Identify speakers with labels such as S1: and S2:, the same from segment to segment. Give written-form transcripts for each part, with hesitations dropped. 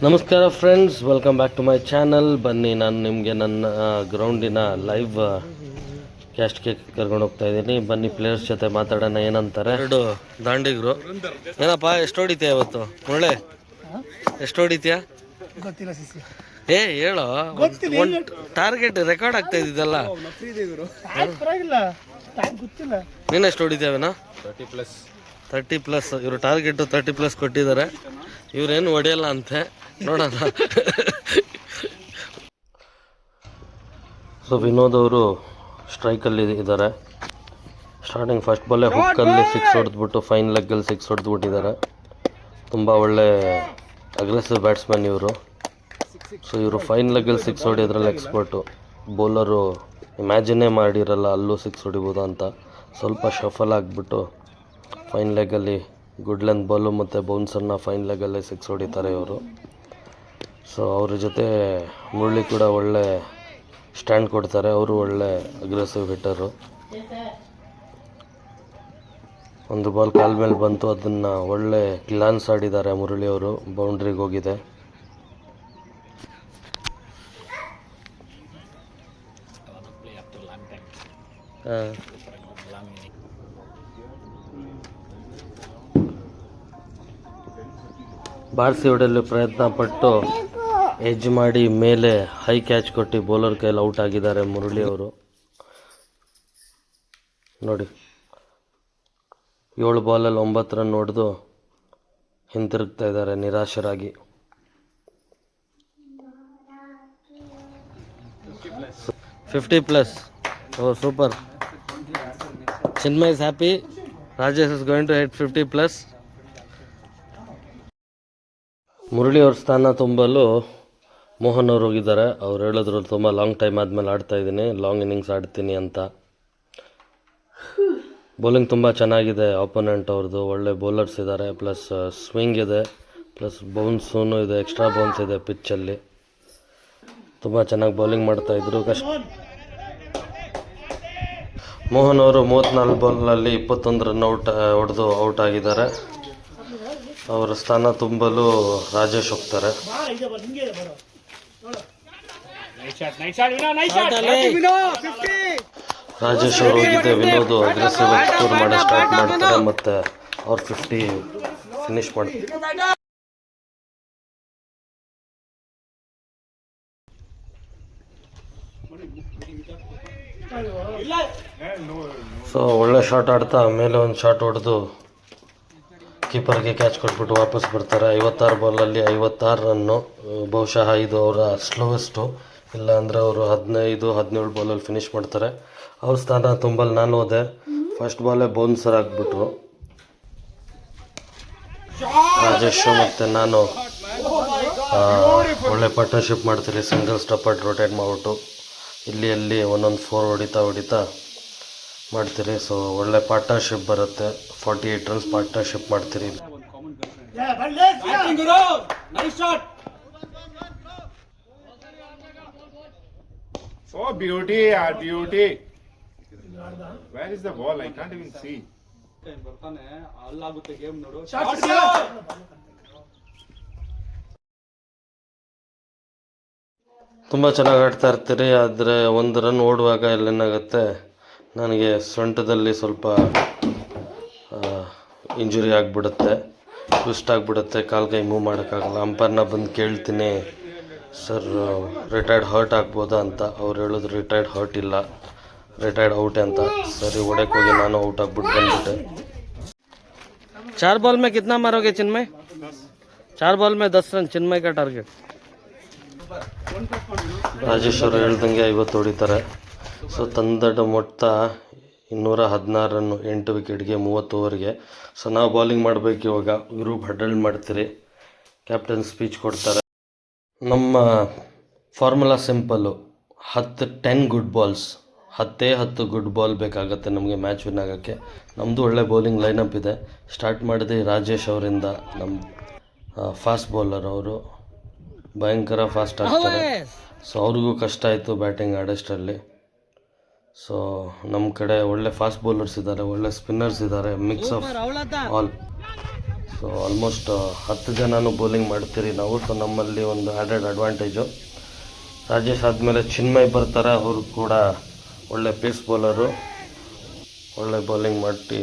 S1: ನಮಸ್ಕಾರ friends, welcome back to my channel. ಬನ್ನಿ, ನಾನು ನಿಮಗೆ ನನ್ನ ಗ್ರೌಂಡಿನ ಲೈವ್ ಕ್ಯಾಸ್ಟ್ಗೆ ಕರ್ಕೊಂಡು ಹೋಗ್ತಾ ಇದ್ದೀನಿ. ಬನ್ನಿ, ಪ್ಲೇಯರ್ಸ್ ಜೊತೆ ಮಾತಾಡೋಣ. ಏನಂತಾರೆ ಎರಡು ದಾಂಡಿಗರು. ಏನಪ್ಪ, ಎಷ್ಟು ಹೊಡಿತೀಯ ಇವತ್ತು? ಮುರಳೆ, ಎಷ್ಟು ಹೊಡಿತೀಯ? ಏ ಹೇಳೋ, ಟಾರ್ಗೆಟ್ ರೆಕಾರ್ಡ್ ಆಗ್ತಾ ಇದ್ದಿದ್ದಲ್ಲ. ನೀನು ಎಷ್ಟು ಹೊಡಿತೀಯವೇನೋ? 30+. ಇವರು ಟಾರ್ಗೆಟ್ 30+ ಕೊಟ್ಟಿದ್ದಾರೆ. ಇವ್ರೇನು ಹೊಡೆಯಲ್ಲ ಅಂತೆ, ನೋಡೋಣ. ಸೊ ವಿನೋದ್ ಅವರು ಸ್ಟ್ರೈಕಲ್ಲಿ ಇದ್ದಾರೆ. ಸ್ಟಾರ್ಟಿಂಗ್ ಫಸ್ಟ್ ಬಾಲೇ ಹುಕ್ಕಲ್ಲಿ 6 ಹೊಡೆದ್ಬಿಟ್ಟು ಫೈನ್ ಲೆಗ್ಗಲ್ಲಿ 6 ಹೊಡೆದ್ಬಿಟ್ಟಿದ್ದಾರೆ. ತುಂಬ ಒಳ್ಳೆ ಅಗ್ರೆಸಿವ್ ಬ್ಯಾಟ್ಸ್ಮನ್ ಇವರು. ಸೊ ಇವರು ಫೈನ್ ಲೆಗ್ಗಲ್ಲಿ 6 ಹೊಡೆಯೋದ್ರಲ್ಲಿ ಎಕ್ಸ್ಪರ್ಟು. ಬೌಲರು ಇಮ್ಯಾಜಿನೇ ಮಾಡಿರಲ್ಲ ಅಲ್ಲೂ 6 ಹೊಡಿಬೋದು ಅಂತ. ಸ್ವಲ್ಪ ಶಫಲ್ ಆಗಿಬಿಟ್ಟು ಫೈನ್ ಲೆಗ್ಗಲ್ಲಿ ಗುಡ್ ಲೆಂತ್ ಬಾಲು ಮತ್ತು ಬೌನ್ಸರ್ನ ಫೈನ್ ಲೆಗ್ಗಲ್ಲೇ 6 ಹೊಡಿತಾರೆ ಇವರು. ಸೊ ಅವ್ರ ಜೊತೆ ಮುರಳಿ ಕೂಡ ಒಳ್ಳೆ ಸ್ಟ್ಯಾಂಡ್ ಕೊಡ್ತಾರೆ. ಅವರು ಒಳ್ಳೆ ಅಗ್ರೆಸಿವ್ ಹಿಟ್ಟರು. ಒಂದು ಬಾಲ್ ಕಾಲ್ ಮೇಲೆ ಬಂತು, ಅದನ್ನು ಒಳ್ಳೆ ಗ್ಲಾನ್ಸ್ ಆಡಿದ್ದಾರೆ ಮುರಳಿ ಅವರು. ಬೌಂಡ್ರಿಗೆ ಹೋಗಿದೆ. ಬಾರಿಸಿ ಹೊಡೆಯಲು ಪ್ರಯತ್ನ ಪಟ್ಟು ಎಡ್ಜ್ ಮಾಡಿ ಮೇಲೆ ಹೈ ಕ್ಯಾಚ್ ಕೊಟ್ಟು ಬೌಲರ್ ಕೈಯಲ್ಲಿ ಔಟ್ ಆಗಿದ್ದಾರೆ ಮುರಳಿ ಅವರು. ನೋಡಿ, 7 ಬಾಲಲ್ಲಿ 9 ರನ್ ಹೊಡೆದು ಹಿಂತಿರುಗ್ತಾ ಇದ್ದಾರೆ ನಿರಾಶರಾಗಿ. $50+. Oh super. Chinmay is happy. Rajesh is going to hit 50+. Murali ಅವ್ರ ಸ್ಥಾನ ತುಂಬಲು ಮೋಹನ್ ಅವ್ರು ಹೋಗಿದ್ದಾರೆ. ಅವ್ರು ಹೇಳಿದ್ರು ತುಂಬ ಲಾಂಗ್ ಟೈಮ್ ಆದಮೇಲೆ ಆಡ್ತಾಯಿದ್ದೀನಿ, ಲಾಂಗ್ ಇನ್ನಿಂಗ್ಸ್ ಆಡ್ತೀನಿ ಅಂತ. ಬೌಲಿಂಗ್ ತುಂಬ ಚೆನ್ನಾಗಿದೆ ಆಪೋನೆಂಟ್ ಅವ್ರದ್ದು. ಒಳ್ಳೆ ಬೌಲರ್ಸ್ ಇದ್ದಾರೆ, ಪ್ಲಸ್ ಸ್ವಿಂಗ್ ಇದೆ, ಪ್ಲಸ್ ಬೌನ್ಸೂ ಇದೆ, ಎಕ್ಸ್ಟ್ರಾ ಬೌನ್ಸ್ ಇದೆ ಪಿಚ್ಚಲ್ಲಿ. ತುಂಬ ಚೆನ್ನಾಗಿ ಬೌಲಿಂಗ್ ಮಾಡ್ತಾಯಿದ್ರು. ಮೋಹನ್ ಅವರು 34 ಬಾಲಲ್ಲಿ 21 ರನ್ ಹೊಡೆದು ಔಟ್ ಆಗಿದ್ದಾರೆ. ಅವರ ಸ್ಥಾನ ತುಂಬಲು ರಾಜೇಶ್ ಹೋಗ್ತಾರೆ. ರಾಜೇಶ್ ಅವರು ಹೋಗಿದ್ದೆ. ವಿನೋದ್ ಅಗ್ರೆಸಿವ್ ಎಕ್ಸ್ಪ್ಲೋರ್ ಮಾಡಿ ಸ್ಟಾರ್ಟ್ ಮಾಡ್ತಾರೆ ಮತ್ತು ಅವ್ರು 50 ಫಿನಿಶ್ ಮಾಡ್ತಾರೆ. ಸೊ ಒಳ್ಳೆ ಶಾಟ್ ಆಡ್ತಾ ಮೇಲೆ ಒಂದು ಶಾಟ್ ಹೊಡೆದು ಕೀಪರ್ಗೆ ಕ್ಯಾಚ್ ಕೊಟ್ಬಿಟ್ಟು ವಾಪಸ್ ಬರ್ತಾರೆ. 56 ಬಾಲಲ್ಲಿ 56 ರನ್ನು. ಬಹುಶಃ ಇದು ಅವರ ಸ್ಲೋವೆಸ್ಟು. ಇಲ್ಲ ಅಂದರೆ ಅವರು 15-17 ಬಾಲಲ್ಲಿ ಫಿನಿಶ್ ಮಾಡ್ತಾರೆ. ಅವ್ರ ಸ್ಥಾನ ತುಂಬಲ್ಲಿ ನಾನು ಹೋದೆ. ಫಸ್ಟ್ ಬಾಲೇ ಬೌನ್ಸರ್ ಆಗಿಬಿಟ್ರು. ರಾಜೇಶ್ ಮತ್ತು ನಾನು ಒಳ್ಳೆ ಪಾರ್ಟ್ನರ್ಶಿಪ್ ಮಾಡ್ತೀರಿ. ಸಿಂಗಲ್ ಸ್ಟಪ್ಪಲ್ಲಿ ರೊಟೇಟ್ ಮಾಡಿಬಿಟ್ಟು ಇಲ್ಲಿ ಒಂದೊಂದು 4 ಹೊಡಿತಾ ಮಾಡ್ತೀರಿ. ಸೊ ಒಳ್ಳೆ ಪಾರ್ಟ್ನರ್ಶಿಪ್ ಬರುತ್ತೆ. 48 ರನ್ಸ್ ಪಾರ್ಟ್ನರ್ಶಿಪ್ ಮಾಡ್ತೀರಿ.
S2: So beauty. Where is the ball? I can't even see.
S1: ತುಂಬ ಚೆನ್ನಾಗಿ ಆಡ್ತಾ ಇರ್ತೀರಿ. ಆದರೆ 1 ರನ್ ಓಡುವಾಗ ಇಲ್ಲೇನಾಗುತ್ತೆ, ನನಗೆ ಸೊಂಟದಲ್ಲಿ ಸ್ವಲ್ಪ ಇಂಜುರಿ ಆಗಿಬಿಡುತ್ತೆ, ಟ್ವಿಸ್ಟ್ ಆಗಿಬಿಡುತ್ತೆ. ಕಾಲು ಕೈ ಮೂವ್ ಮಾಡೋಕ್ಕಾಗಲ್ಲ. ಅಂಪೈರ್ನ ಬಂದು ಕೇಳ್ತೀನಿ, ಸರ್ ರಿಟೈರ್ಡ್ ಹರ್ಟ್ ಆಗ್ಬೋದಾ ಅಂತ. ಅವ್ರು ಹೇಳಿದ್ರು ರಿಟೈರ್ಡ್ ಹರ್ಟ್ ಇಲ್ಲ, ರಿಟೈರ್ಡ್ ಔಟ್ ಅಂತ. ಸರಿ, ಹೊಡೆಕ್ಕೆ ಹೋಗಿ ನಾನು ಔಟ್ ಆಗ್ಬಿಟ್ಟು ಬಂದ್ಬಿಟ್ಟೆ. 4 बॉल में कितना मारोगे चिन्मय? 4 बॉल में 10 रन चिन्मय का टारगेट. ರಾಜೇಶ್ ಅವರು ಹೇಳ್ದಂಗೆ 50 ಹೊಡಿತಾರೆ. ಸೊ ತಂದಡ ಮೊತ್ತ 216 ರನ್ನು, 8 ವಿಕೆಟ್ಗೆ 30 ಓವರ್ಗೆ. ಸೊ ನಾವು ಬೌಲಿಂಗ್ ಮಾಡಬೇಕು ಇವಾಗ. ಗ್ರೂಪ್ ಹಡಲ್ ಮಾಡ್ತೀರಿ. ಕ್ಯಾಪ್ಟನ್ ಸ್ಪೀಚ್ ಕೊಡ್ತಾರೆ. ನಮ್ಮ formula simple, 10 good balls, 10 good ball ಬೇಕಾಗತ್ತೆ ನಮಗೆ ಮ್ಯಾಚ್ ವಿನ್ ಆಗೋಕ್ಕೆ. ನಮ್ಮದು ಒಳ್ಳೆ ಬೌಲಿಂಗ್ ಲೈನಪ್ ಇದೆ. ಸ್ಟಾರ್ಟ್ ಮಾಡಿದೆ ರಾಜೇಶ್ ಅವರಿಂದ. ನಮ್ಮ ಫಾಸ್ಟ್ ಬೌಲರ್ ಅವರು ಭಯಂಕರ ಫಾಸ್ಟ್ ಆಗ್ತಾರೆ. ಸೊ ಅವ್ರಿಗೂ ಕಷ್ಟ ಆಯಿತು ಬ್ಯಾಟಿಂಗ್ ಆಡೋಷ್ಟರಲ್ಲಿ. ಸೊ ನಮ್ಮ ಕಡೆ ಒಳ್ಳೆ ಫಾಸ್ಟ್ ಬೌಲರ್ಸ್ ಇದ್ದಾರೆ, ಒಳ್ಳೆ ಸ್ಪಿನ್ನರ್ಸ್ ಇದ್ದಾರೆ, mix of all. So so almost 10 ಜನನೂ ಬೌಲಿಂಗ್ ಮಾಡ್ತೀರಿ ನಾವು. ಸೊ ನಮ್ಮಲ್ಲಿ ಒಂದು ಆ್ಯಡೆಡ್ ಅಡ್ವಾಂಟೇಜು, ರಾಜೇಶ್ ಆದಮೇಲೆ ಚಿನ್ಮಯ್ ಬರ್ತಾರೆ. ಅವರು ಕೂಡ ಒಳ್ಳೆ ಪೇಸ್ ಬೌಲರು, ಒಳ್ಳೆ ಬೌಲಿಂಗ್ ಮಾಡಿ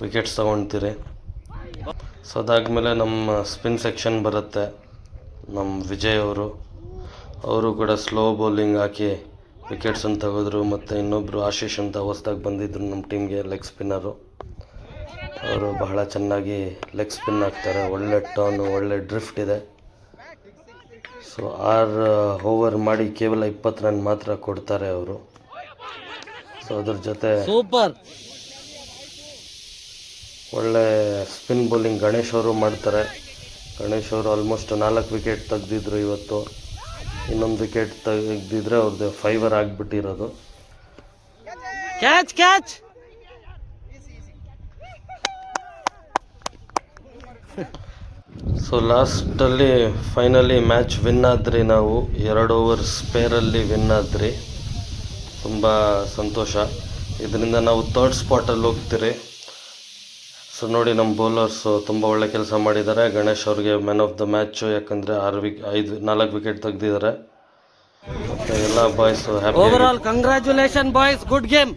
S1: ವಿಕೆಟ್ಸ್ ತೊಗೊಳ್ತೀರಿ. ಸೊ ಅದಾದಮೇಲೆ ನಮ್ಮ ಸ್ಪಿನ್ ಸೆಕ್ಷನ್ ಬರುತ್ತೆ. ನಮ್ಮ ವಿಜಯ್ ಅವರು ಕೂಡ ಸ್ಲೋ ಬೌಲಿಂಗ್ ಹಾಕಿ ವಿಕೆಟ್ಸನ್ನು ತೆಗೆದ್ರು. ಮತ್ತು ಇನ್ನೊಬ್ಬರು ಆಶೀಶ್ ಅಂತ ಹೊಸ್ದಾಗಿ ಬಂದಿದ್ದರು ನಮ್ಮ ಟೀಮ್ಗೆ, ಲೆಗ್ ಸ್ಪಿನ್ನರು. ಅವರು ಬಹಳ ಚೆನ್ನಾಗಿ ಲೆಗ್ ಸ್ಪಿನ್ ಹಾಕ್ತಾರೆ. ಒಳ್ಳೆ ಟರ್ನು, ಒಳ್ಳೆ ಡ್ರಿಫ್ಟ್ ಇದೆ. ಸೊ 6 ಓವರ್ ಮಾಡಿ ಕೇವಲ 20 ರನ್ ಮಾತ್ರ ಕೊಡ್ತಾರೆ ಅವರು. ಸೊ ಅದ್ರ ಜೊತೆ
S3: ಸೂಪರ್
S1: ಒಳ್ಳೆ ಸ್ಪಿನ್ ಬೌಲಿಂಗ್ ಗಣೇಶ್ ಅವರು ಮಾಡ್ತಾರೆ. ಗಣೇಶ್ ಅವರು ಆಲ್ಮೋಸ್ಟ್ 4 ವಿಕೆಟ್ ತೆಗೆದಿದ್ರು ಇವತ್ತು. ಇನ್ನೊಂದು ವಿಕೆಟ್ ತೆಗೆದಿದ್ರೆ ಅವ್ರದ್ದು 5 ಆಗಿಬಿಟ್ಟಿರೋದು.
S3: ಕ್ಯಾಚ್
S1: ಸೊ ಲಾಸ್ಟಲ್ಲಿ ಫೈನಲಿ ಮ್ಯಾಚ್ ವಿನ್ ಆದ್ರಿ. ನಾವು 2 ಓವರ್ ಸ್ಪೇರಲ್ಲಿ ವಿನ್ ಆದ್ರಿ. ತುಂಬ ಸಂತೋಷ. ಇದರಿಂದ ನಾವು 3rd ಸ್ಪಾಟಲ್ಲಿ ಹೋಗ್ತೀರಿ. ಸೊ ನೋಡಿ, ನಮ್ಮ ಬೌಲರ್ಸು ತುಂಬ ಒಳ್ಳೆ ಕೆಲಸ ಮಾಡಿದ್ದಾರೆ. ಗಣೇಶ್ ಅವ್ರಿಗೆ ಮ್ಯಾನ್ ಆಫ್ ದ ಮ್ಯಾಚು, ಯಾಕಂದರೆ 4 ವಿಕೆಟ್ ತೆಗೆದಿದ್ದಾರೆ. ಮತ್ತು ಎಲ್ಲ boys happy.
S3: Over all congratulation boys, good game.